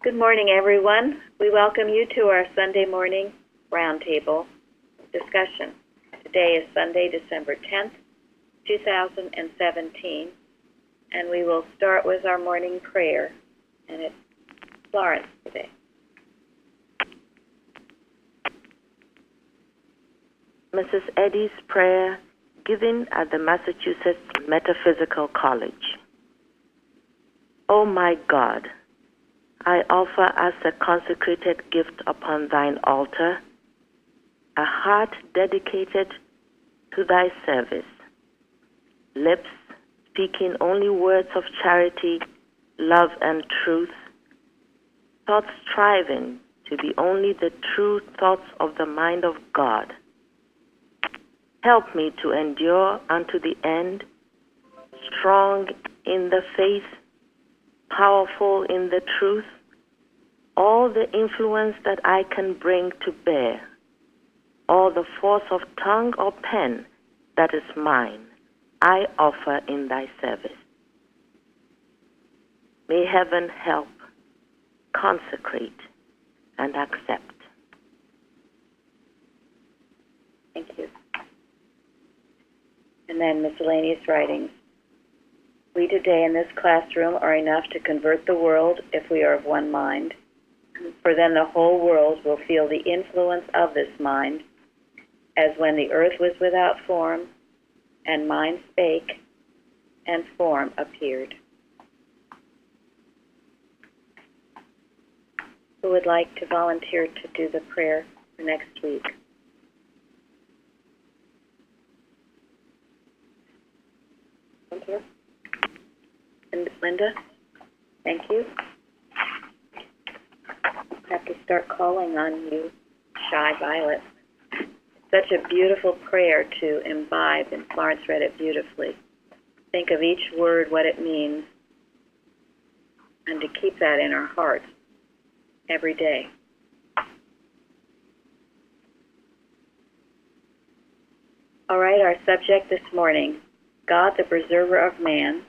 Good morning, everyone. We welcome you to our Sunday morning Roundtable discussion. Today is Sunday, December 10th, 2017, and we will start with our morning prayer, and it's Florence today. Mrs. Eddy's prayer given at the Massachusetts Metaphysical College. O my God, I offer as a consecrated gift upon thine altar a heart dedicated to thy service, lips speaking only words of charity, love, and truth, thoughts striving to be only the true thoughts of the mind of God. Help me to endure unto the end, strong in the faith, powerful in the truth, all the influence that I can bring to bear, all the force of tongue or pen that is mine, I offer in thy service. May heaven help, consecrate, and accept. Thank you. And then miscellaneous writings. We today in this classroom are enough to convert the world if we are of one mind, for then the whole world will feel the influence of this mind, as when the earth was without form, and mind spake, and form appeared. Who would like to volunteer to do the prayer for next week? And Linda, thank you. I have to start calling on you, Shy Violet. Such a beautiful prayer to imbibe, and Florence read it beautifully. Think of each word, what it means, and to keep that in our hearts every day. All right, our subject this morning, God, the preserver of man,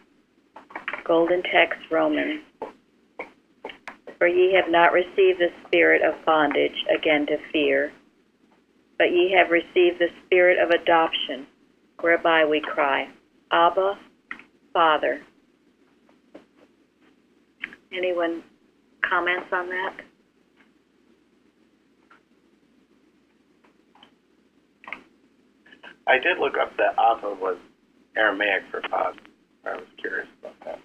golden text, Romans. For ye have not received the spirit of bondage again to fear, but ye have received the spirit of adoption, whereby we cry, Abba, Father. Anyone comments on that? I did look up that Abba was Aramaic for father. I was curious about that.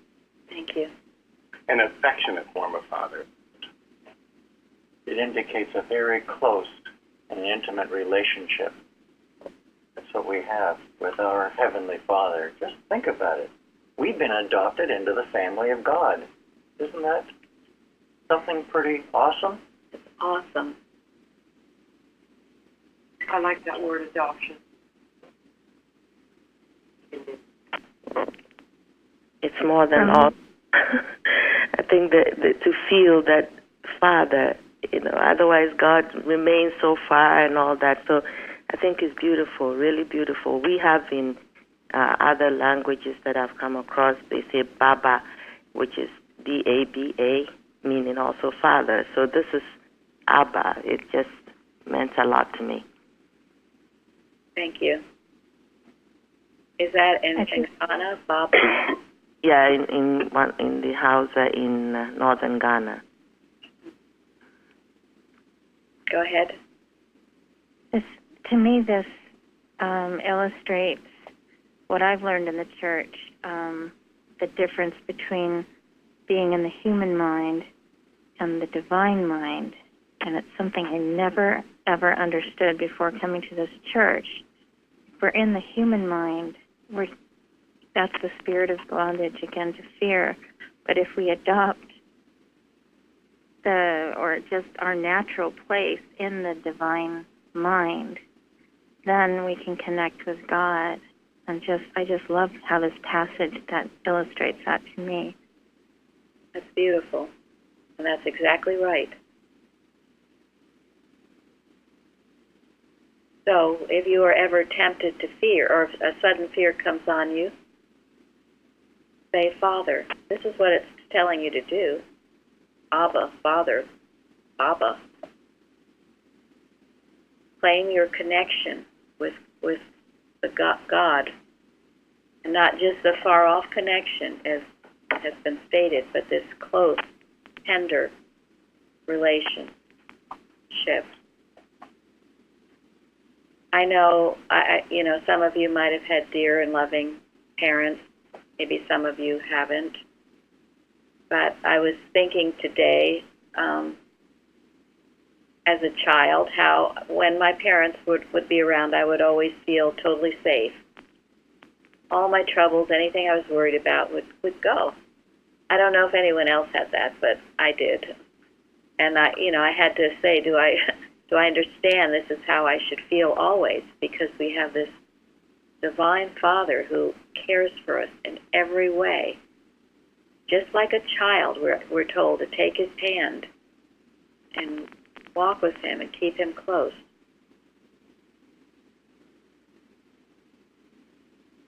Thank you. An affectionate form of father. It indicates a very close and intimate relationship. That's what we have with our Heavenly Father. Just think about it. We've been adopted into the family of God. Isn't that something pretty awesome? It's awesome. I like that word, adoption. It's more than all. I think that to feel that Father, otherwise God remains so far and all that. So I think it's beautiful, really beautiful. We have in other languages that I've come across, they say Baba, which is D-A-B-A, meaning also Father. So this is Abba. It just meant a lot to me. Thank you. Is that in Ghana, Baba? Yeah, in the house in northern Ghana. Go ahead. To me, this illustrates what I've learned in the church, the difference between being in the human mind and the divine mind. And it's something I never, ever understood before coming to this church. If we're in the human mind, that's the spirit of bondage, again, to fear. But if we adopt just our natural place in the divine mind, then we can connect with God. And I just love how this passage that illustrates that to me. That's beautiful. And that's exactly right. So if you are ever tempted to fear, or if a sudden fear comes on you, say, Father, this is what it's telling you to do. Abba, Father, Abba. Claim your connection with the God, and not just the far-off connection, as has been stated, but this close, tender relationship. I know, some of you might have had dear and loving parents. Maybe some of you haven't. But I was thinking today, as a child, how when my parents would be around, I would always feel totally safe. All my troubles, anything I was worried about would go. I don't know if anyone else had that, but I did. And I had to say, do I understand this is how I should feel always? Because we have this divine Father who cares for us in every way. Just like a child, we're told to take his hand and walk with him and keep him close.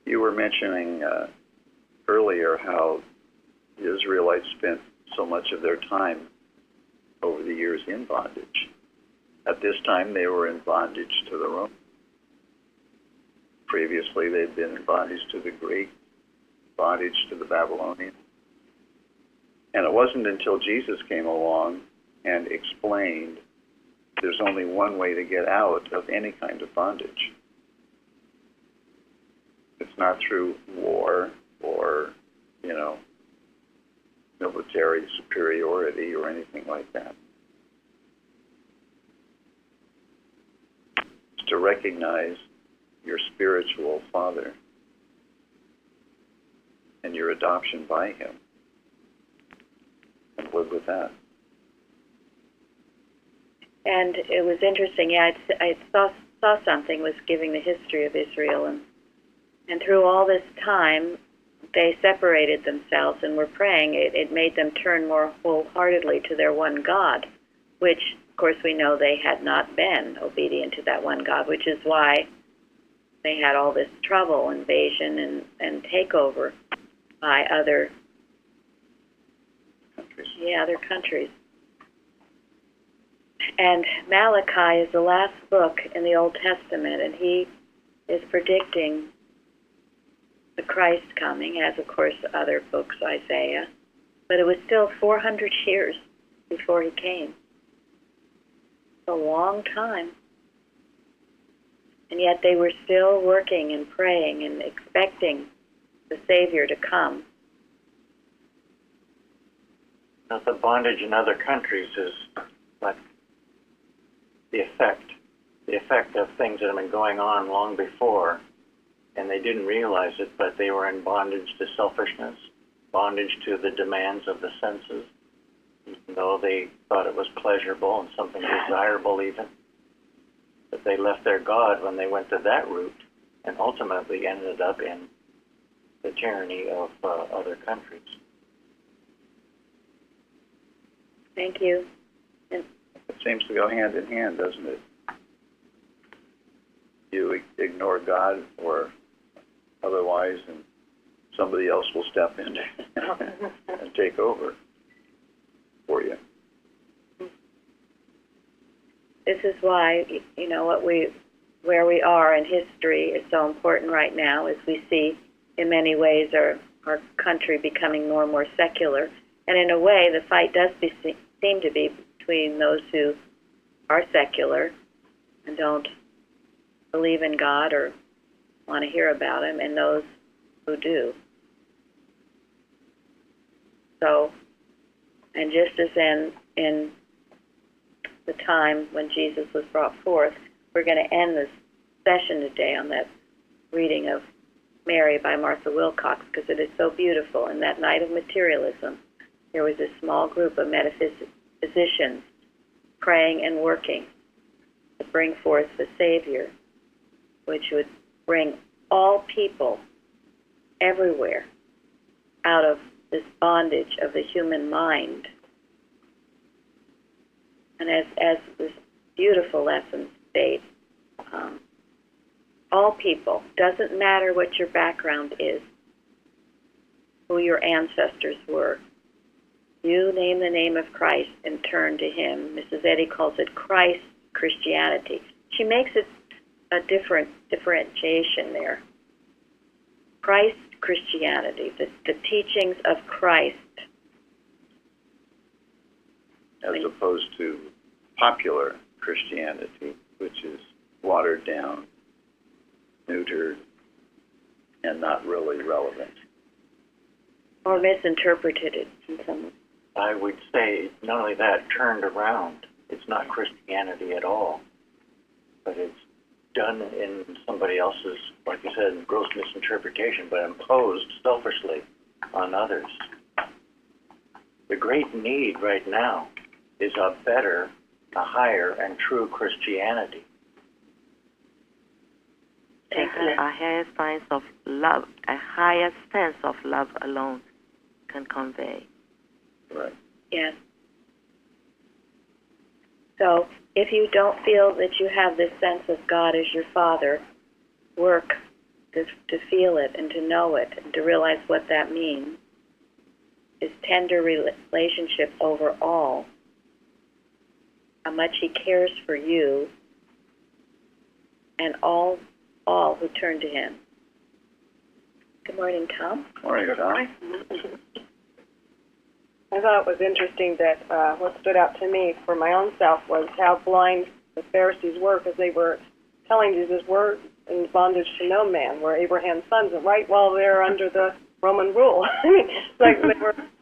You were mentioning earlier how the Israelites spent so much of their time over the years in bondage. At this time, they were in bondage to the Romans. Previously, they'd been in bondage to the Greeks, bondage to the Babylonians. And it wasn't until Jesus came along and explained there's only one way to get out of any kind of bondage. It's not through war or, military superiority or anything like that. It's to recognize your spiritual father and your adoption by him and live with that. And it was interesting. Yeah, I saw something, was giving the history of Israel, and through all this time, they separated themselves and were praying. It made them turn more wholeheartedly to their one God, which, of course, we know they had not been obedient to that one God, which is why they had all this trouble, invasion and takeover by other countries. Yeah, other countries. And Malachi is the last book in the Old Testament, and he is predicting the Christ coming, as of course other books, Isaiah. But it was still 400 years before he came. It's a long time. And yet they were still working and praying and expecting the Savior to come. Now, the bondage in other countries is like the effect of things that have been going on long before, and they didn't realize it, but they were in bondage to selfishness, bondage to the demands of the senses, even though they thought it was pleasurable and something desirable even. But they left their God when they went to that route and ultimately ended up in the tyranny of other countries. Thank you. It seems to go hand in hand, doesn't it? You ignore God or otherwise, and somebody else will step in and take over for you. This is why, where we are in history is so important right now, as we see in many ways our country becoming more and more secular. And in a way, the fight does seem to be between those who are secular and don't believe in God or want to hear about him, and those who do. So, and just as in the time when Jesus was brought forth, we're going to end this session today on that reading of Mary by Martha Wilcox, because it is so beautiful. In that night of materialism, there was a small group of metaphysicians praying and working to bring forth the Savior, which would bring all people everywhere out of this bondage of the human mind. And as this beautiful lesson states, all people, doesn't matter what your background is, who your ancestors were, You name the name of Christ and turn to him. Mrs. Eddy calls it Christ Christianity. She makes it a different differentiation there. Christ Christianity, the teachings of Christ. As opposed to popular Christianity, which is watered down, neutered, and not really relevant. Or misinterpreted in some way. I would say not only that, turned around. It's not Christianity at all, but it's done in somebody else's, like you said, gross misinterpretation, but imposed selfishly on others. The great need right now is a better, a higher, and true Christianity. A higher sense of love, a higher sense of love alone can convey. Right. Yes. So if you don't feel that you have this sense of God as your Father, work to feel it and to know it and to realize what that means. His tender relationship over all, how much he cares for you and all who turn to him. Good morning, Tom. Morning, Tom. I thought it was interesting that what stood out to me for my own self was how blind the Pharisees were, because they were telling Jesus, we're in bondage to no man. We're Abraham's sons, and right while they're under the Roman rule. I mean, it's like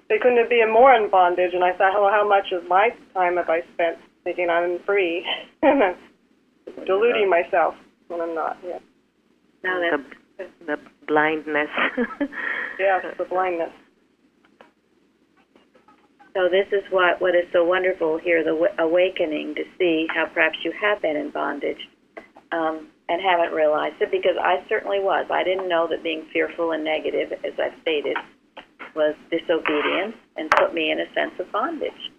they couldn't be more in bondage. And I thought, well, how much of my time have I spent thinking I'm free and I'm deluding myself when I'm not? Yeah. No, The blindness. Yes, the blindness. So this is what is so wonderful here, the awakening to see how perhaps you have been in bondage and haven't realized it, because I certainly was. I didn't know that being fearful and negative, as I've stated, was disobedience and put me in a sense of bondage.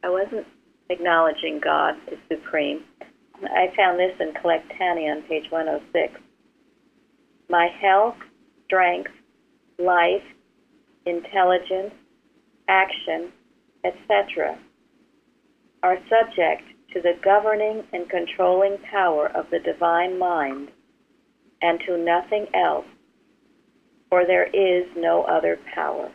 I wasn't acknowledging God as supreme. I found this in Collect Tanny on page 106. My health, strength, life, intelligence, action, etc., are subject to the governing and controlling power of the divine mind, and to nothing else, for there is no other power.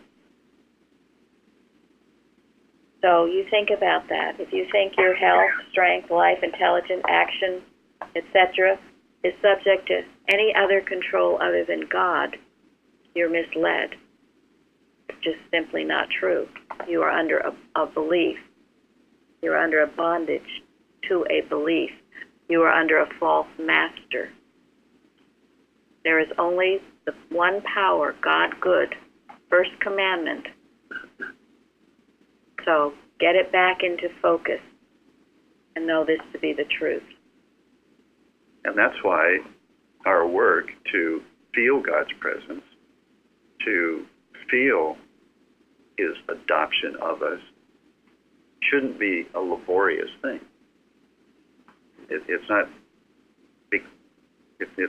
So you think about that. If you think your health, strength, life, intelligence, action, etc., is subject to any other control other than God, you're misled. It's just simply not true. You are under a belief. You're under a bondage to a belief. You are under a false master. There is only the one power, God good, first commandment. So get it back into focus and know this to be the truth. And that's why our work to feel God's presence, to feel his adoption of us, shouldn't be a laborious thing. It's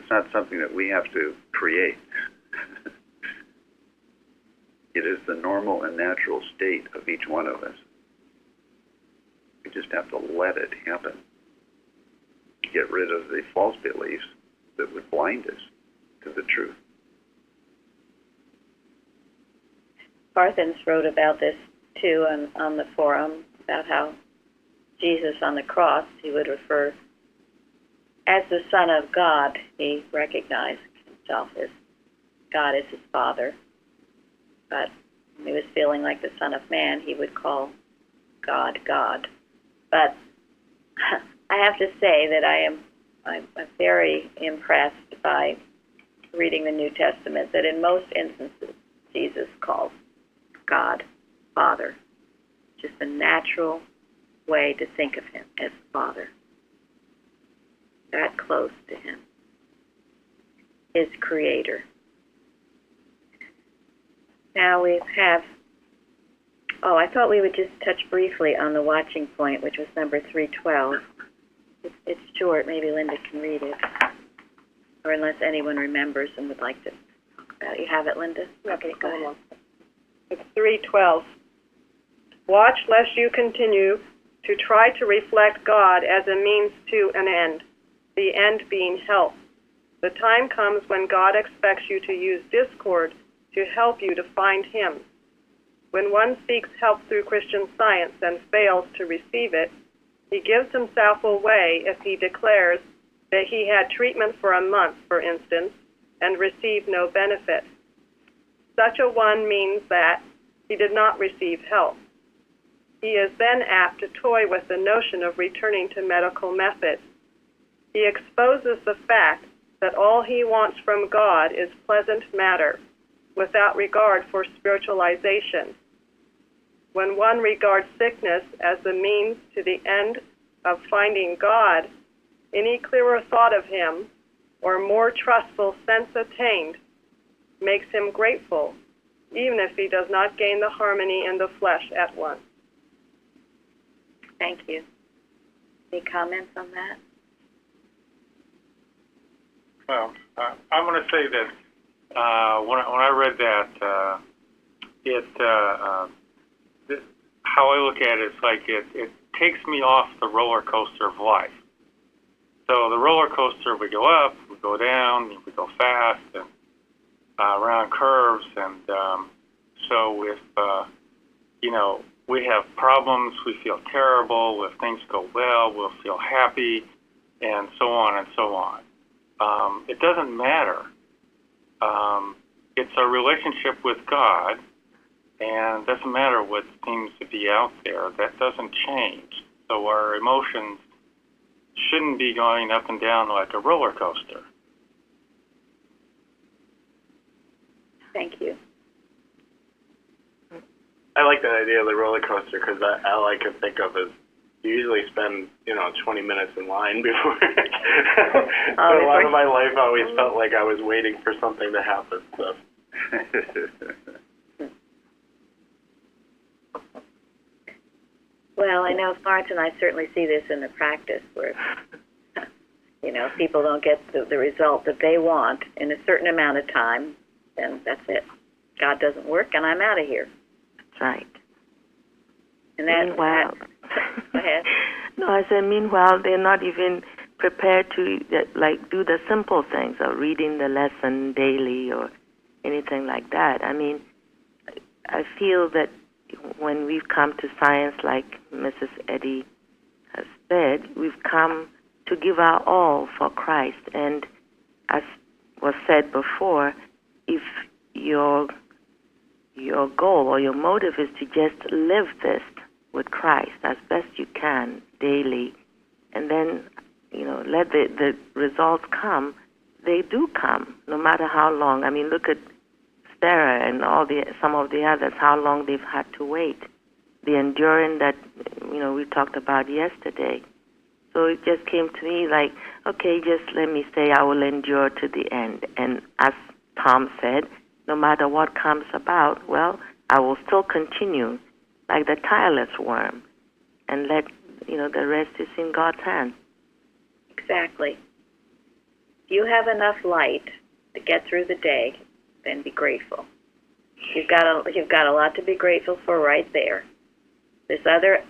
not something that we have to create. It is the normal and natural state of each one of us. We just have to let it happen. Get rid of the false beliefs that would blind us to the truth. Parthens wrote about this too on the forum, about how Jesus on the cross, he would refer as the Son of God. He recognized himself as God as his Father. But when he was feeling like the Son of Man, he would call God, God. But I have to say that I'm very impressed by reading the New Testament that in most instances Jesus calls God Father. Just a natural way to think of him as Father. That close to him. His Creator. Now we have, I thought we would just touch briefly on the watching point, which was number 312. It's short. Maybe Linda can read it. Or unless anyone remembers and would like to talk about it. You have it, Linda? Okay, go on. It's 3:12. Watch lest you continue to try to reflect God as a means to an end, the end being help. The time comes when God expects you to use discord to help you to find Him. When one seeks help through Christian Science and fails to receive it, he gives himself away if he declares that he had treatment for a month, for instance, and received no benefit. Such a one means that he did not receive help. He is then apt to toy with the notion of returning to medical methods. He exposes the fact that all he wants from God is pleasant matter, without regard for spiritualization. When one regards sickness as the means to the end of finding God, any clearer thought of Him, or more trustful sense attained, makes him grateful, even if he does not gain the harmony in the flesh at once. Thank you. Any comments on that? Well, I'm going to say that when I read that, how I look at it is like it takes me off the roller coaster of life. So the roller coaster, we go up, we go down, we go fast, and around curves, and so if we have problems, we feel terrible. If things go well, we'll feel happy, and so on and so on. It doesn't matter. It's our relationship with God, and it doesn't matter what seems to be out there. That doesn't change. So our emotions shouldn't be going up and down like a roller coaster. Thank you. I like that idea of the roller coaster because all I can think of is you usually spend 20 minutes in line before. But a lot of my life I always felt like I was waiting for something to happen. So. Well, I know Florence and I certainly see this in the practice where, people don't get the result that they want in a certain amount of time, then that's it. God doesn't work, and I'm out of here. That's right. And that, meanwhile, go ahead. No, I said, meanwhile, they're not even prepared to, do the simple things of reading the lesson daily or anything like that. I mean, I feel that when we've come to science, like Mrs. Eddy has said, we've come to give our all for Christ. And as was said before, if your goal or your motive is to just live this with Christ as best you can daily, and then, let the results come, they do come, no matter how long. I mean, look at Sarah and some of the others, how long they've had to wait. The enduring that, we talked about yesterday. So it just came to me like, okay, just let me say I will endure to the end. And as Tom said, no matter what comes about, well, I will still continue like the tireless worm and let, the rest is in God's hands. Exactly. If you have enough light to get through the day, then be grateful. You've got a lot to be grateful for right there. This other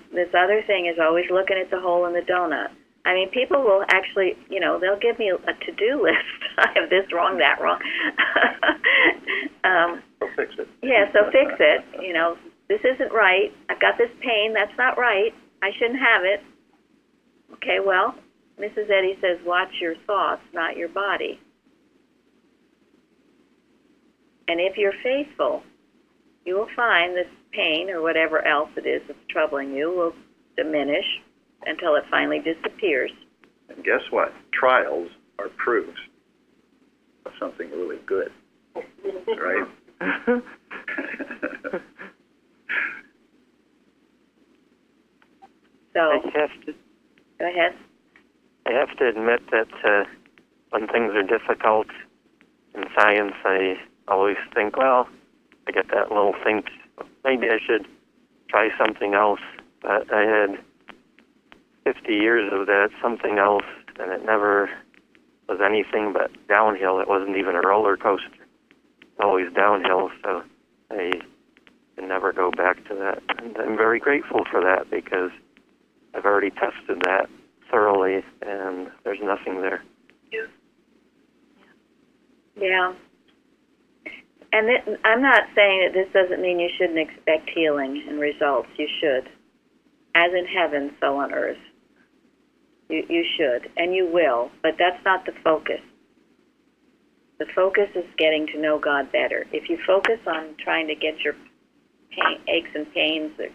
thing is always looking at the hole in the donut. I mean, people will actually, they'll give me a to-do list. I have this wrong, that wrong. So fix it. Yeah, so fix it. This isn't right. I've got this pain. That's not right. I shouldn't have it. Okay, well, Mrs. Eddy says, watch your thoughts, not your body. And if you're faithful, you will find this pain or whatever else it is that's troubling you will diminish until it finally disappears. And guess what? Trials are proofs of something really good, right? So, Go ahead. I have to admit that when things are difficult in science, I always think, well, I get that little think, maybe I should try something else. But I had 50 years of that something else, and it never was anything but downhill. It wasn't even a roller coaster. Always downhill, so I can never go back to that. And I'm very grateful for that because I've already tested that thoroughly, and there's nothing there. Yeah. And I'm not saying that this doesn't mean you shouldn't expect healing and results. You should. As in heaven, so on earth. You should, and you will, but that's not the focus. The focus is getting to know God better. If you focus on trying to get your aches and pains or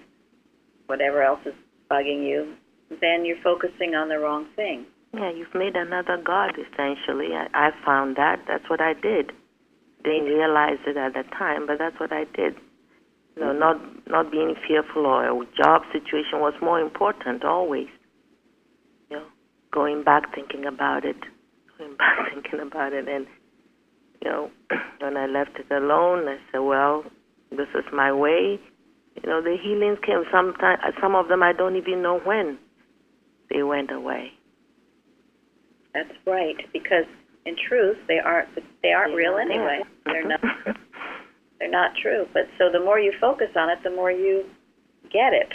whatever else is bugging you, then you're focusing on the wrong thing. Yeah, you've made another God, essentially. I found that. That's what I did. Didn't realize it at the time, but that's what I did. You know, not being fearful, or a job situation was more important always. You know, going back thinking about it, and you know, when I left it alone, I said, well, this is my way. You know, the healings came sometime. Some of them I don't even know when they went away. That's right, because in truth they aren't real anyway. They're not. They're not true. But so the more you focus on it, the more you get it.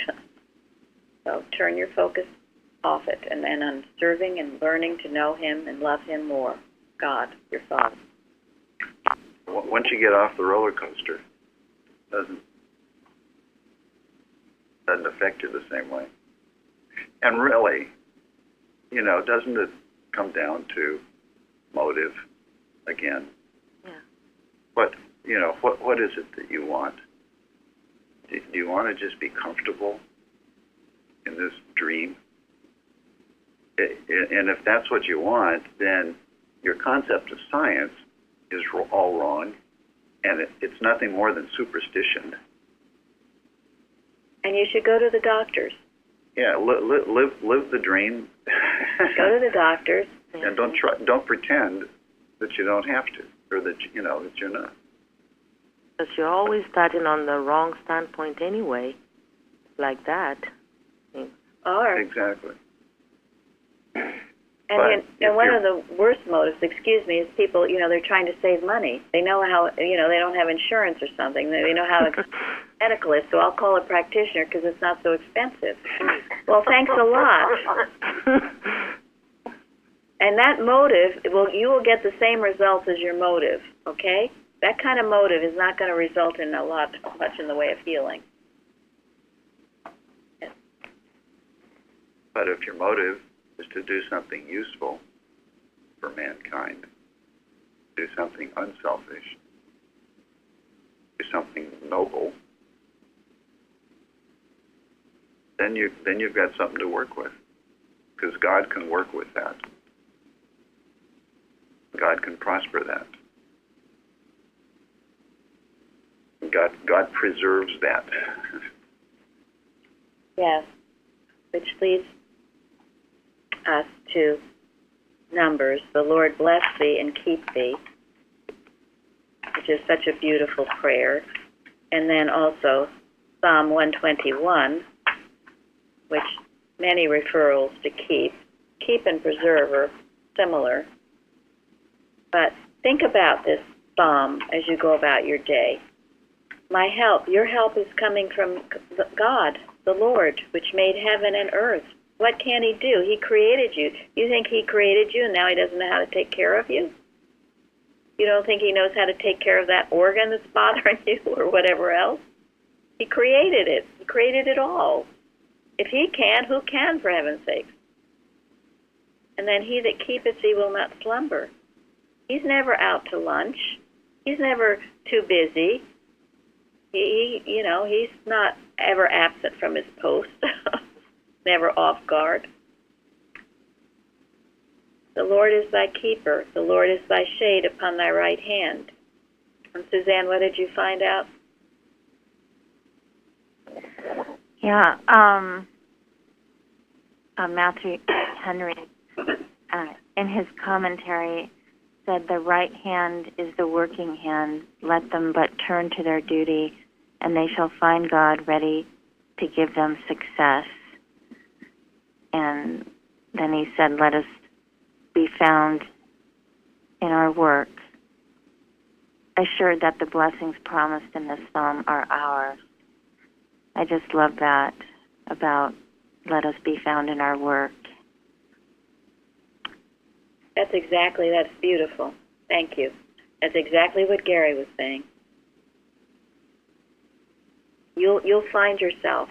So turn your focus off it, and then on serving and learning to know Him and love Him more. God, your Father. Once you get off the roller coaster, it doesn't affect you the same way. And really, you know, doesn't it come down to motive again? Yeah. What is it that you want? Do you want to just be comfortable in this dream? And if that's what you want, then your concept of science is all wrong, and it's nothing more than superstition. And you should go to the doctors. Yeah, live the dream. Go to the doctors. And don't pretend that you don't have to, or that that you're not. Because you're always starting on the wrong standpoint anyway, like that. Or exactly. And one of the worst motives, is people, they're trying to save money. They know how, they don't have insurance or something. They know how medical is, so I'll call a practitioner because it's not so expensive. Well, thanks a lot. And that motive, you will get the same results as your motive, okay? That kind of motive is not going to result in much in the way of healing. But if your motive is to do something useful for mankind, do something unselfish, do something noble, then you've got something to work with, because God can work with that. God can prosper that. God preserves that. Yes, which leads us to Numbers. The Lord bless thee and keep thee, which is such a beautiful prayer. And then also Psalm 121, which many referrals to keep. Keep and preserve are similar. But think about this psalm as you go about your day. My help, your help is coming from God, the Lord, which made heaven and earth. What can He do? He created you. You think He created you and now He doesn't know how to take care of you? You don't think He knows how to take care of that organ that's bothering you or whatever else? He created it. He created it all. If He can, who can, for heaven's sake? And then He that keepeth thee will not slumber. He's never out to lunch. He's never too busy. He's not ever absent from his post. Never off guard. The Lord is thy keeper. The Lord is thy shade upon thy right hand. And Suzanne, what did you find out? Yeah, Matthew Henry, in his commentary, said the right hand is the working hand. Let them but turn to their duty, and they shall find God ready to give them success. And then he said, let us be found in our work, assured that the blessings promised in this psalm are ours. I just love that about let us be found in our work. That's beautiful. Thank you. That's exactly what Gary was saying. You'll find yourself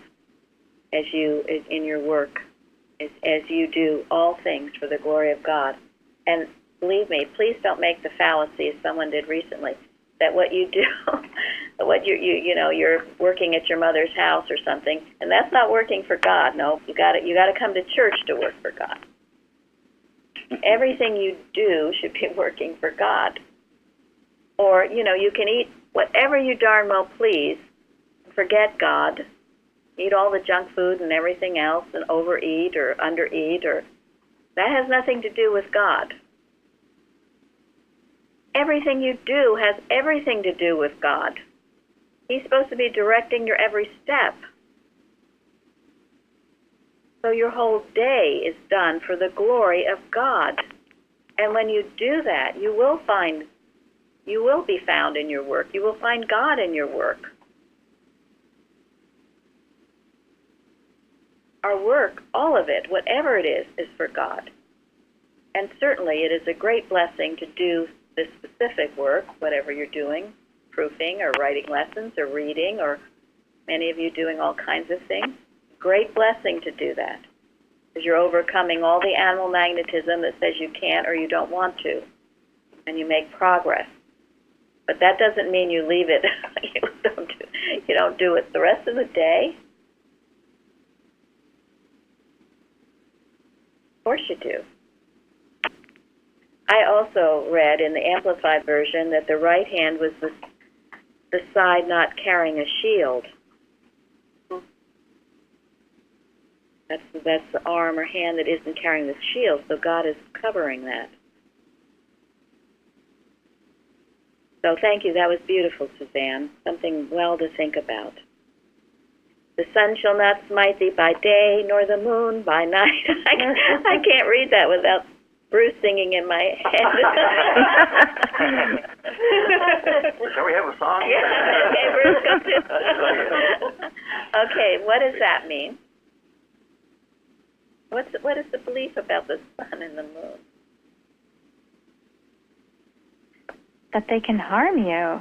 as you in your work, as you do all things for the glory of God. And believe me, please don't make the fallacy as someone did recently that what you do, what you're working at your mother's house or something, and that's not working for God. No, you got to come to church to work for God. Everything you do should be working for God. Or, you can eat whatever you darn well please, forget God, eat all the junk food and everything else and overeat or undereat, or that has nothing to do with God. Everything you do has everything to do with God. He's supposed to be directing your every step. So your whole day is done for the glory of God. And when you do that, you will be found in your work. You will find God in your work. Our work, all of it, whatever it is for God. And certainly it is a great blessing to do this specific work, whatever you're doing, proofing or writing lessons or reading, or many of you doing all kinds of things. Great blessing to do that, because you're overcoming all the animal magnetism that says you can't or you don't want to, and you make progress. But that doesn't mean you leave it. You don't do it the rest of the day. Of course you do. I also read in the Amplified Version that the right hand was the side not carrying a shield. That's the arm or hand that isn't carrying the shield, so God is covering that. So thank you. That was beautiful, Suzanne. Something well to think about. The sun shall not smite thee by day, nor the moon by night. I can't read that without Bruce singing in my head. Shall we have a song? Yeah. Okay, Bruce, go to. Okay, what does that mean? What is the belief about the sun and the moon? That they can harm you.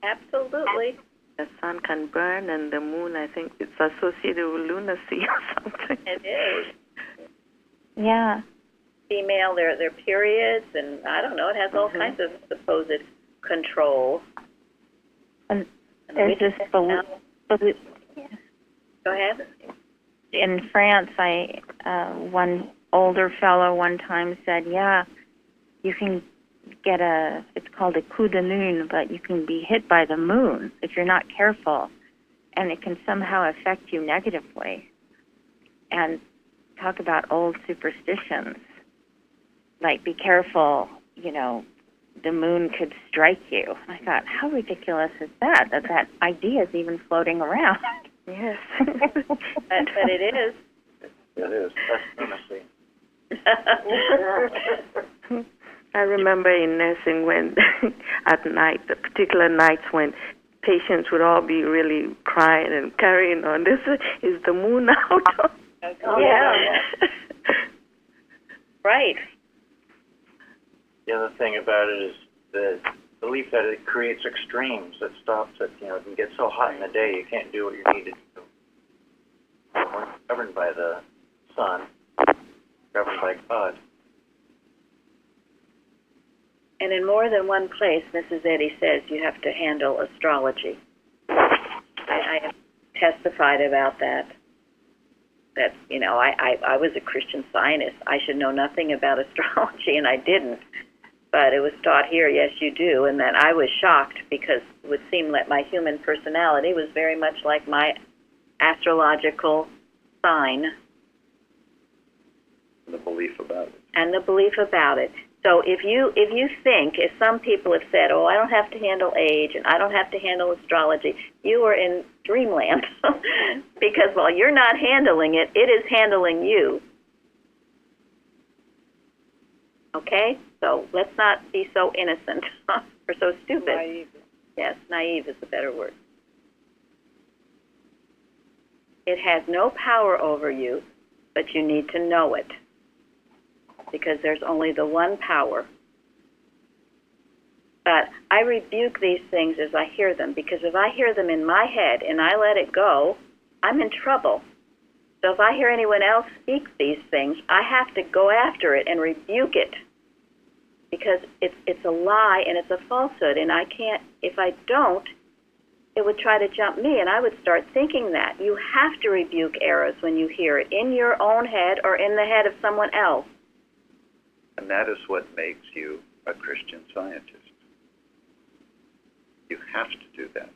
Absolutely. The sun can burn, and the moon, I think it's associated with lunacy or something. It is. Yeah. Female, their periods, and I don't know, it has all kinds of supposed control. And there's this belief. Go ahead. In France, one older fellow one time said, yeah, you can get it's called a coup de lune, but you can be hit by the moon if you're not careful, and it can somehow affect you negatively. And talk about old superstitions, like be careful, the moon could strike you. I thought, how ridiculous is that idea is even floating around. Yes. but it is. It is. That's lunacy. I remember in nursing when at night, the particular nights when patients would all be really crying and carrying on. This is the moon out. Yeah. Right. The other thing about it is the belief that it creates extremes. That stops it. It can get so hot in the day you can't do what you need to do. We're governed by the sun, governed by God. And in more than one place, Mrs. Eddy says you have to handle astrology. I have testified about that. That, I was a Christian Scientist. I should know nothing about astrology, and I didn't. But it was taught here, yes, you do, and that I was shocked because it would seem that my human personality was very much like my astrological sign. The belief about it. And the belief about it. So if you think, as some people have said, oh, I don't have to handle age and I don't have to handle astrology, you are in dreamland. Because while you're not handling it, it is handling you. Okay? So let's not be so innocent or so stupid. Naive. Yes, naive is a better word. It has no power over you, but you need to know it, because there's only the one power. But I rebuke these things as I hear them, because if I hear them in my head and I let it go, I'm in trouble. So if I hear anyone else speak these things, I have to go after it and rebuke it, because it's a lie and it's a falsehood, and I can't, if I don't, it would try to jump me, and I would start thinking that. You have to rebuke errors when you hear it, in your own head or in the head of someone else. And that is what makes you a Christian Scientist. You have to do that.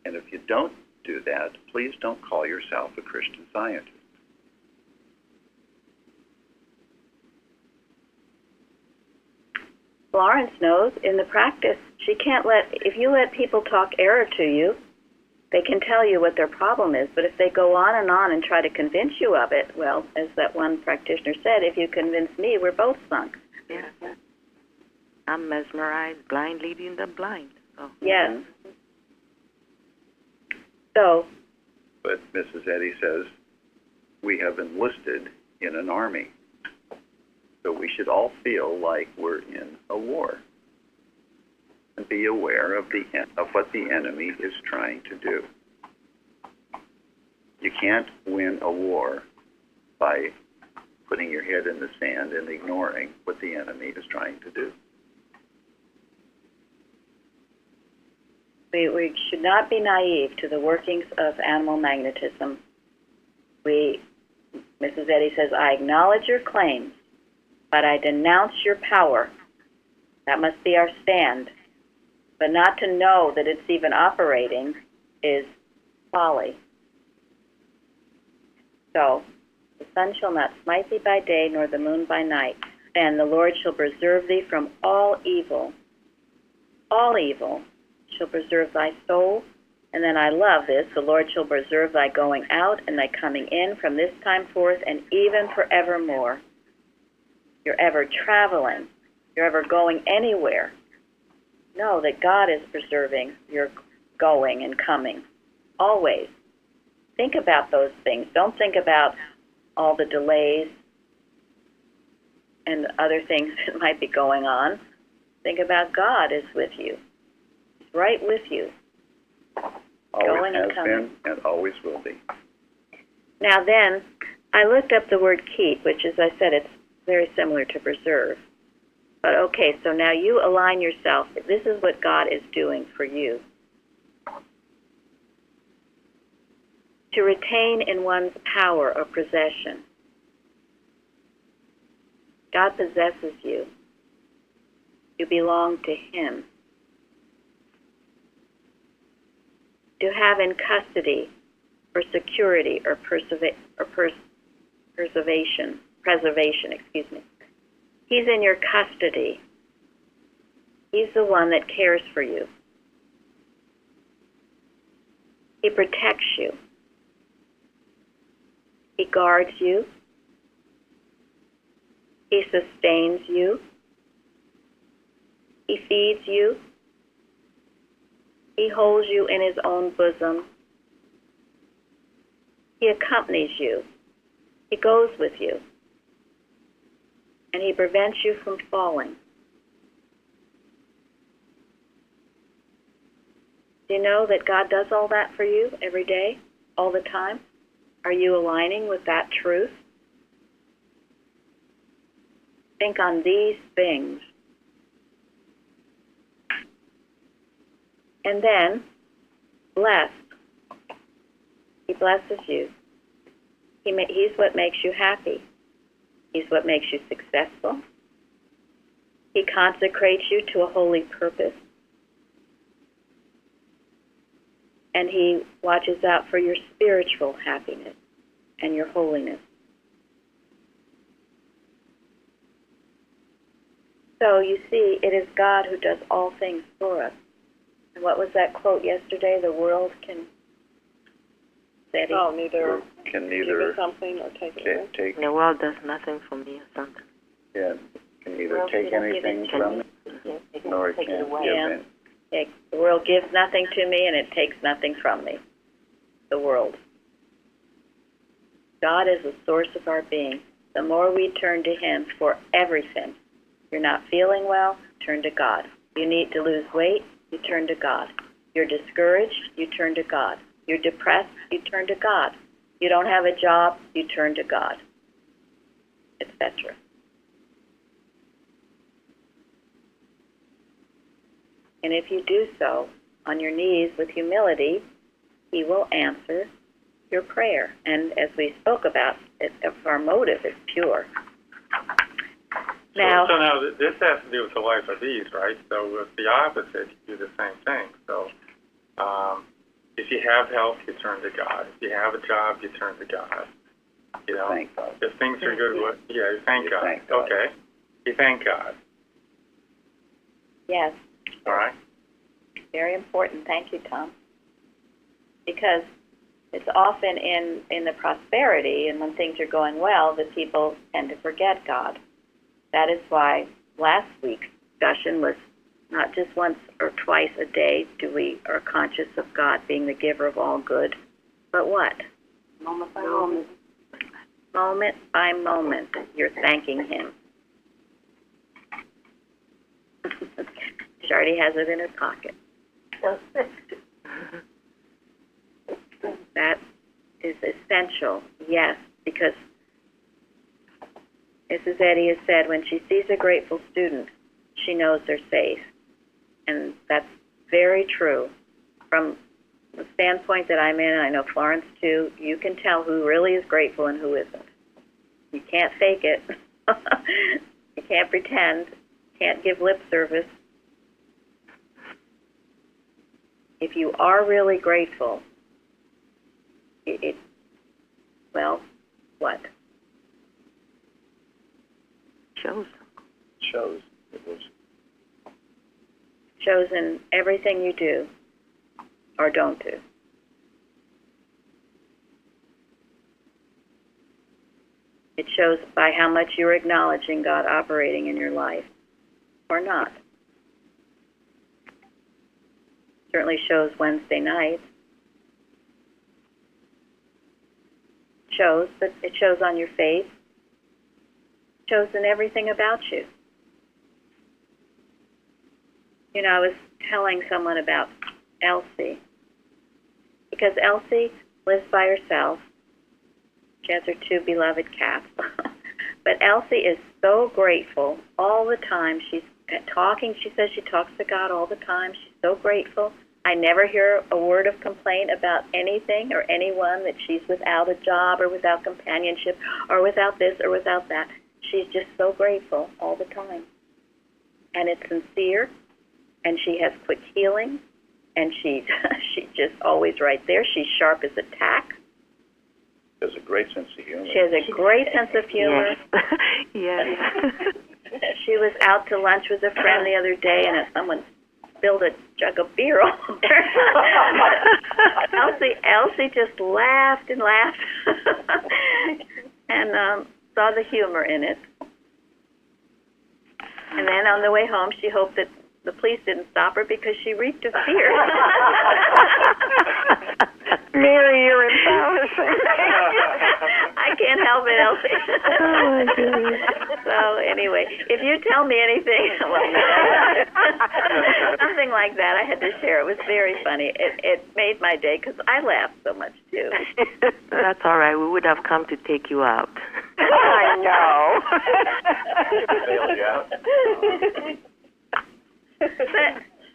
And if you don't do that, please don't call yourself a Christian Scientist. Florence knows in the practice, she can't if you let people talk error to you, they can tell you what their problem is, but if they go on and try to convince you of it, well, as that one practitioner said, if you convince me, we're both sunk. Yeah. I'm mesmerized, blind leading the blind. So. Yes. So. But Mrs. Eddy says, we have enlisted in an army. So we should all feel like we're in a war and be aware of what the enemy is trying to do. You can't win a war by putting your head in the sand and ignoring what the enemy is trying to do. We should not be naive to the workings of animal magnetism. Mrs. Eddy says, I acknowledge your claims, but I denounce your power. That must be our stand. But not to know that it's even operating is folly. So, the sun shall not smite thee by day, nor the moon by night. And the Lord shall preserve thee from all evil. All evil shall preserve thy soul. And then I love this. The Lord shall preserve thy going out and thy coming in from this time forth and even forevermore. You're ever traveling. You're ever going anywhere. Know that God is preserving your going and coming. Always. Think about those things. Don't think about all the delays and other things that might be going on. Think about God is with you. He's right with you. Always going and has coming. been and always will be. Now then, I looked up the word keep, which, as I said, it's very similar to preserve. But okay, so now you align yourself. This is what God is doing for you. To retain in one's power or possession. God possesses you. You belong to Him. To have in custody or security or preservation, He's in your custody. He's the one that cares for you. He protects you. He guards you. He sustains you. He feeds you. He holds you in His own bosom. He accompanies you. He goes with you. And He prevents you from falling. Do you know that God does all that for you every day, all the time? Are you aligning with that truth? Think on these things. And then, blessed. He blesses you. He's what makes you happy. He's what makes you successful. He consecrates you to a holy purpose. And He watches out for your spiritual happiness and your holiness. So you see, it is God who does all things for us. And what was that quote yesterday? The world can... neither Can give neither us something or take it away. take The world does nothing for me or something. can neither take anything from me nor can give Yeah. in. The world gives nothing to me and it takes nothing from me. The world. God is the source of our being. The more we turn to Him for everything. You're not feeling well, turn to God. You need to lose weight, you turn to God. You're discouraged, you turn to God. You're depressed, you turn to God. You don't have a job, you turn to God, etc. And if you do so on your knees with humility, He will answer your prayer. And as we spoke about, if our motive is pure. Now, so now this has to do with the life of ease, right? So with the opposite, you do the same thing. So if you have health, you turn to God. If you have a job, you turn to God. You know, Thank God. if things are good, you thank God. Thank God. Okay, you thank God. yes, All right. very important. Thank you, Tom. Because it's often in the prosperity and when things are going well that people tend to forget God. That is why last week's discussion was not just once or twice a day we are conscious of God being the giver of all good, but what? Moment by moment. Moment by moment, you're thanking Him. She already has it in her pocket. That is essential, yes, because Mrs. Eddy has said when she sees a grateful student, she knows they're safe. And that's very true. From the standpoint that I'm in, and I know Florence too, you can tell who really is grateful and who isn't. You can't fake it. You can't pretend. Can't give lip service. If you are really grateful, well, what? Shows. It was. Shows in everything you do or don't do. It shows by how much you're acknowledging God operating in your life or not. Certainly shows Wednesday night. Shows, but it shows on your face. It shows in everything about you. You know, I was telling someone about Elsie, because Elsie lives by herself. She has her two beloved cats. But Elsie is so grateful all the time. She's talking. She says she talks to God all the time. She's so grateful. I never hear a word of complaint about anything or anyone, that she's without a job or without companionship or without this or without that. She's just so grateful all the time. And it's sincere. And she has quick healing, and she's just always right there. She's sharp as a tack. She has a great sense of humor. She has a great sense of humor. Yes. She was out to lunch with a friend the other day, and someone spilled a jug of beer all over. Elsie just laughed and laughed, and saw the humor in it. And then on the way home, she hoped that the police didn't stop her because she reeked of beer. Mary, you're embarrassing. I can't help it, Elsie. Oh, my goodness. So anyway, if you tell me anything, something like that, I had to share. It was very funny. It made my day because I laughed so much too. That's all right. We would have come to take you out. I know. Bailed you out. But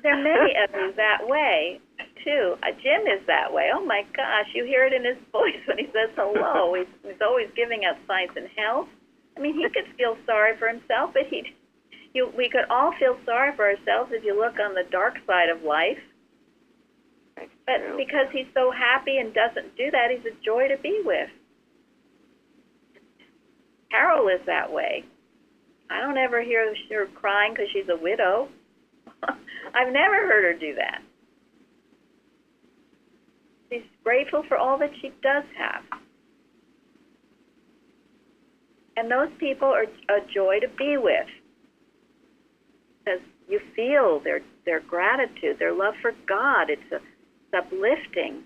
there are many of you that way, too. Jim is that way. Oh, my gosh, you hear it in his voice when he says hello. He's always giving out signs and help. I mean, he could feel sorry for himself, but we could all feel sorry for ourselves if you look on the dark side of life. But because he's so happy and doesn't do that, he's a joy to be with. Carol is that way. I don't ever hear her crying because she's a widow. I've never heard her do that. She's grateful for all that she does have. And those people are a joy to be with, because you feel their gratitude, their love for God. It's uplifting.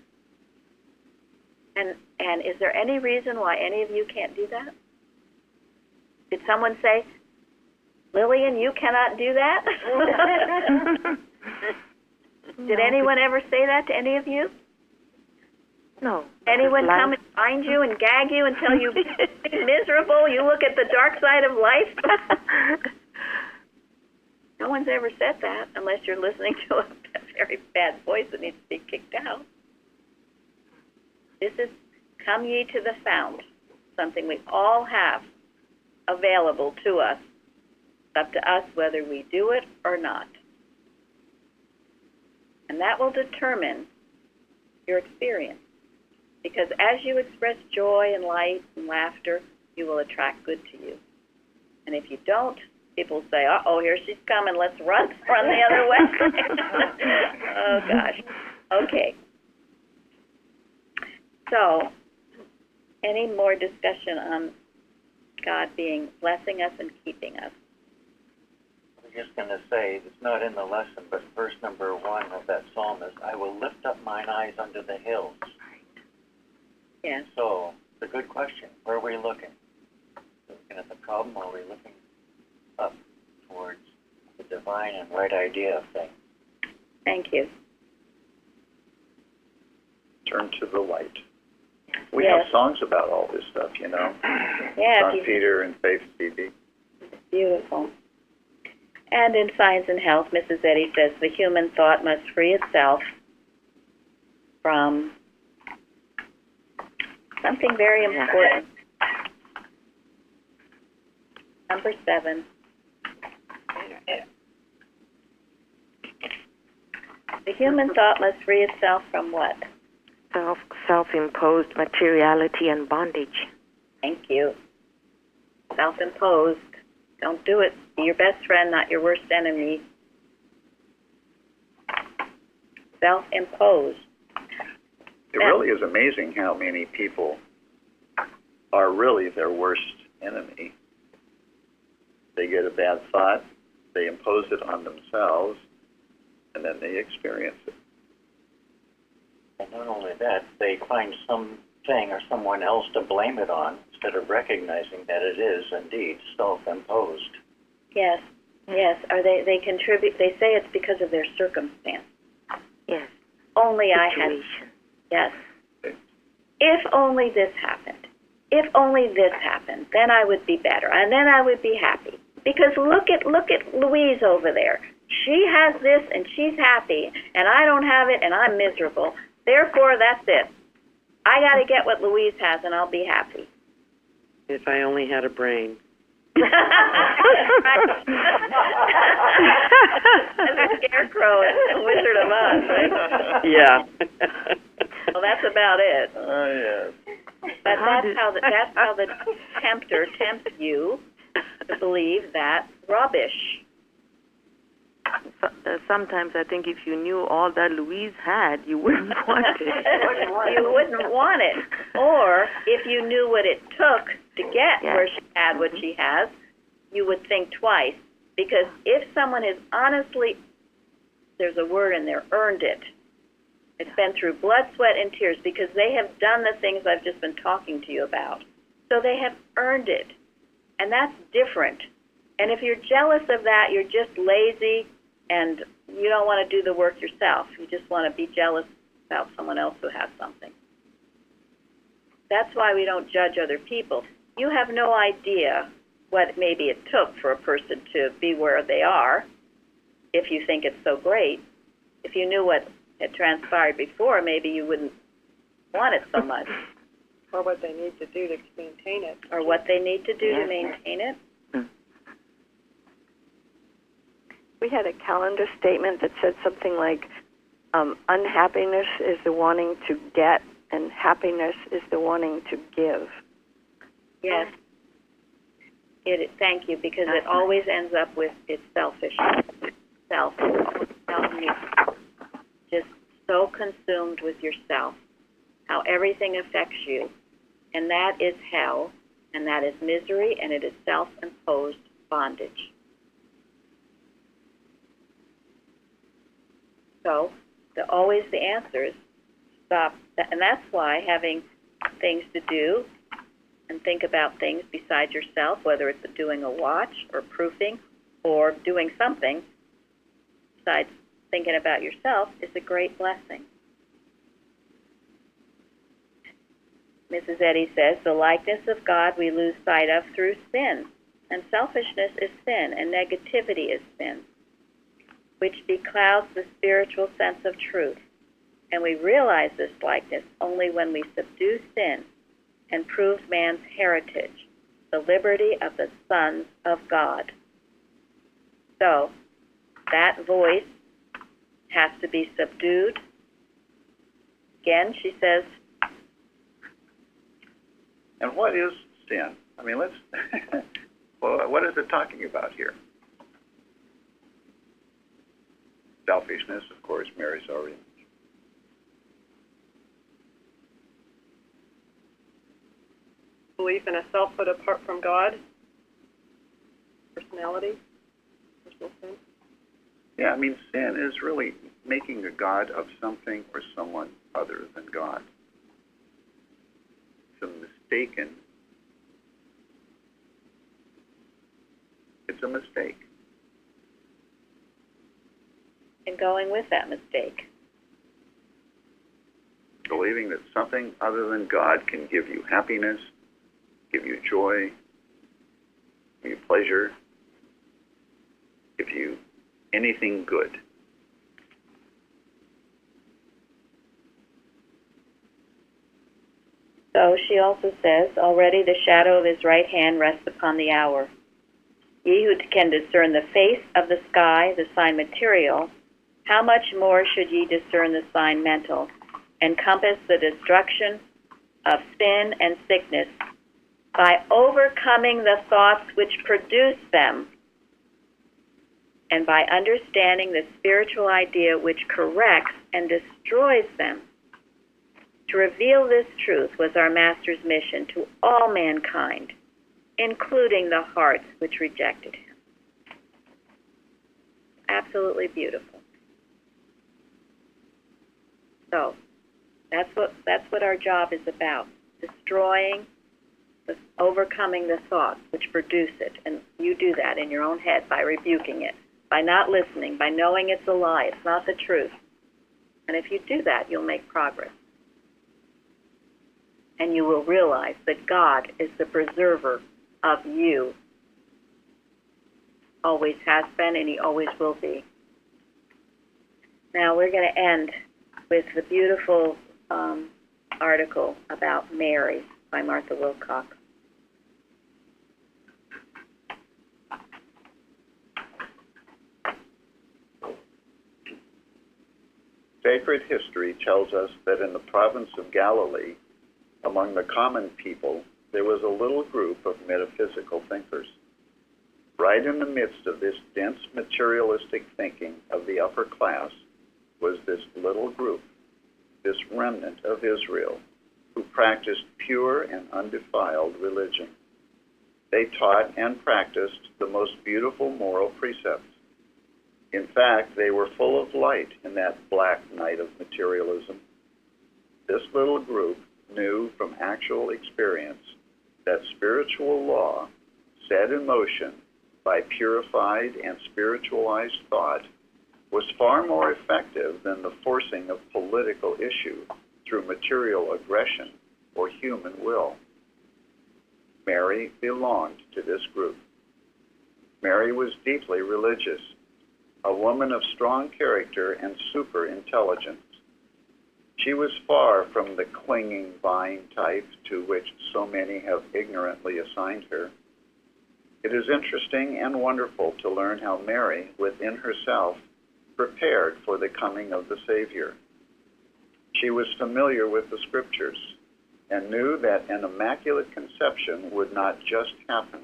And is there any reason why any of you can't do that? Did someone say, Lillian, you cannot do that? Did anyone ever say that to any of you? No. Anyone come and find you and gag you and tell you you're miserable, you look at the dark side of life? No one's ever said that unless you're listening to a very bad voice that needs to be kicked out. This is come ye to the fount, something we all have available to us. It's up to us whether we do it or not. And that will determine your experience. Because as you express joy and light and laughter, you will attract good to you. And if you don't, people say, uh-oh, here she's coming, let's run the other way. Oh, gosh. Okay. So, any more discussion on God blessing us and keeping us? I was just going to say, it's not in the lesson, but verse number 1 of that psalm is, I will lift up mine eyes unto the hills. Yes. So, it's a good question. Where are we looking? Are we looking at the problem, or are we looking up towards the divine and right idea of things? Thank you. Turn to the light. We Yes. have songs about all this stuff, you know. Yeah. John Peter and Faith Phoebe. Beautiful. And in Science and Health, Mrs. Eddy says the human thought must free itself from something very important. Number 7. The human thought must free itself from what? Self-imposed materiality and bondage. Thank you. Self-imposed. Don't do it. Be your best friend, not your worst enemy. Self-imposed. It really is amazing how many people are really their worst enemy. They get a bad thought, they impose it on themselves, and then they experience it. And not only that, they find something or someone else to blame it on instead of recognizing that it is indeed self-imposed. Yes, yes. Or they contribute. They say it's because of their circumstance. Yes. Only I had. Yes. If only this happened. If only this happened, then I would be better, and then I would be happy. Because look at Louise over there. She has this, and she's happy, and I don't have it, and I'm miserable. Therefore, that's it. I got to get what Louise has, and I'll be happy. If I only had a brain. As a scarecrow and Wizard of Oz, right? Yeah. Well, that's about it. Oh, yes. But that's how the tempter tempts you to believe that rubbish. Sometimes I think if you knew all that Louise had, you wouldn't want it. You wouldn't want it. Or if you knew what it took to get where she had what she has, you would think twice. Because if someone has honestly, there's a word in there, earned it, it's been through blood, sweat, and tears because they have done the things I've just been talking to you about. So they have earned it. And that's different. And if you're jealous of that, you're just lazy and you don't want to do the work yourself. You just want to be jealous about someone else who has something. That's why we don't judge other people. You have no idea what maybe it took for a person to be where they are if you think it's so great. If you knew what had transpired before, maybe you wouldn't want it so much. Or what they need to do to maintain it. Or what they need to do to maintain it. We had a calendar statement that said something like, unhappiness is the wanting to get, and happiness is the wanting to give. Yes. Thank you, because it always ends up with it's selfish. Self. Just so consumed with yourself, how everything affects you. And that is hell, and that is misery, and it is self-imposed bondage. So, always the answer is stop. And that's why having things to do and think about things besides yourself, whether it's doing a watch or proofing or doing something besides thinking about yourself, is a great blessing. Mrs. Eddy says, the likeness of God we lose sight of through sin. And selfishness is sin, and negativity is sin, which beclouds the spiritual sense of truth. And we realize this likeness only when we subdue sin and prove man's heritage, the liberty of the sons of God. So, that voice has to be subdued. Again, she says. And what is sin? I mean, let's, well, what is it talking about here? Selfishness, of course, Mary's already mentioned. Belief in a self put apart from God. Personality. Personal sin. Yeah, I mean, sin is really making a god of something or someone other than God. It's a mistake. And going with that mistake. Believing that something other than God can give you happiness, give you joy, give you pleasure, give you anything good. So she also says, already the shadow of his right hand rests upon the hour. Ye who can discern the face of the sky, the sign material, how much more should ye discern the sign mental, and compass the destruction of sin and sickness by overcoming the thoughts which produce them, and by understanding the spiritual idea which corrects and destroys them. To reveal this truth was our Master's mission to all mankind, including the hearts which rejected him. Absolutely beautiful. So, that's what our job is about, destroying, overcoming the thoughts which produce it. And you do that in your own head by rebuking it, by not listening, by knowing it's a lie, it's not the truth. And if you do that, you'll make progress. And you will realize that God is the preserver of you. Always has been, and he always will be. Now we're going to end with the beautiful article about Mary by Martha Wilcox. Sacred history tells us that in the province of Galilee, among the common people, there was a little group of metaphysical thinkers. Right in the midst of this dense materialistic thinking of the upper class was this little group, this remnant of Israel, who practiced pure and undefiled religion. They taught and practiced the most beautiful moral precepts. In fact, they were full of light in that black night of materialism. This little group knew from actual experience that spiritual law, set in motion by purified and spiritualized thought, was far more effective than the forcing of political issue through material aggression or human will. Mary belonged to this group. Mary was deeply religious, a woman of strong character and super intelligence. She was far from the clinging vine type to which so many have ignorantly assigned her. It is interesting and wonderful to learn how Mary, within herself, prepared for the coming of the Savior. She was familiar with the Scriptures and knew that an immaculate conception would not just happen.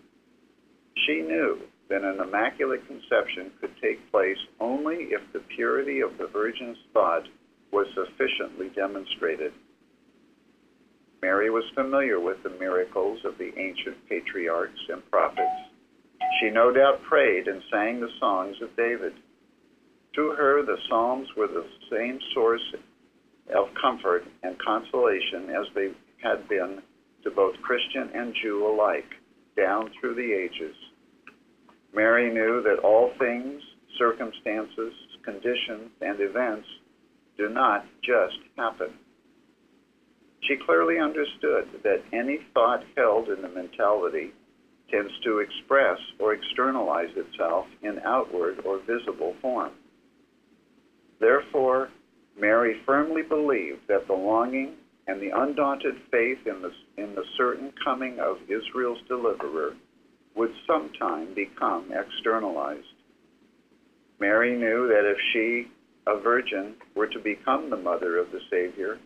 She knew that an immaculate conception could take place only if the purity of the Virgin's thought was sufficiently demonstrated. Mary was familiar with the miracles of the ancient patriarchs and prophets. She no doubt prayed and sang the songs of David. To her, the Psalms were the same source of comfort and consolation as they had been to both Christian and Jew alike, down through the ages. Mary knew that all things, circumstances, conditions, and events do not just happen. She clearly understood that any thought held in the mentality tends to express or externalize itself in outward or visible form. Therefore, Mary firmly believed that the longing and the undaunted faith in the certain coming of Israel's deliverer would sometime become externalized. Mary knew that if she, a virgin, were to become the mother of the Savior,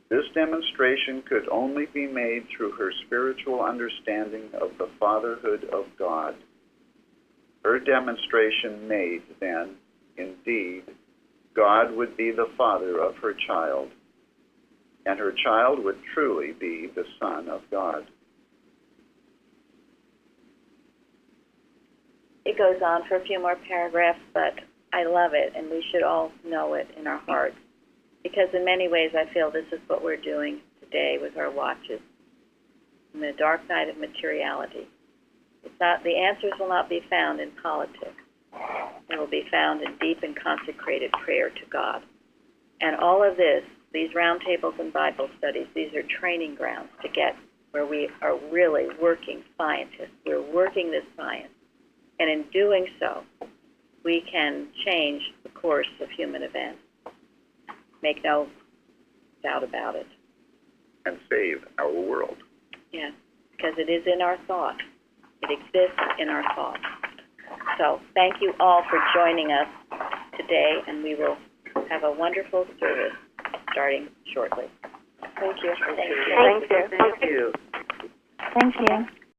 this demonstration could only be made through her spiritual understanding of the fatherhood of God. Her demonstration made, then, indeed, God would be the father of her child, and her child would truly be the Son of God. It goes on for a few more paragraphs, but I love it, and we should all know it in our hearts. Because in many ways, I feel this is what we're doing today with our watches. In the dark night of materiality, the answers will not be found in politics. They will be found in deep and consecrated prayer to God. And all of this, these roundtables and Bible studies, these are training grounds to get where we are really working scientists. We're working this science. And in doing so, we can change the course of human events. Make no doubt about it. And save our world. Yes, because it is in our thoughts. It exists in our thoughts. So thank you all for joining us today, and we will have a wonderful service starting shortly. Thank you. Thank you. Thank you. Thank you.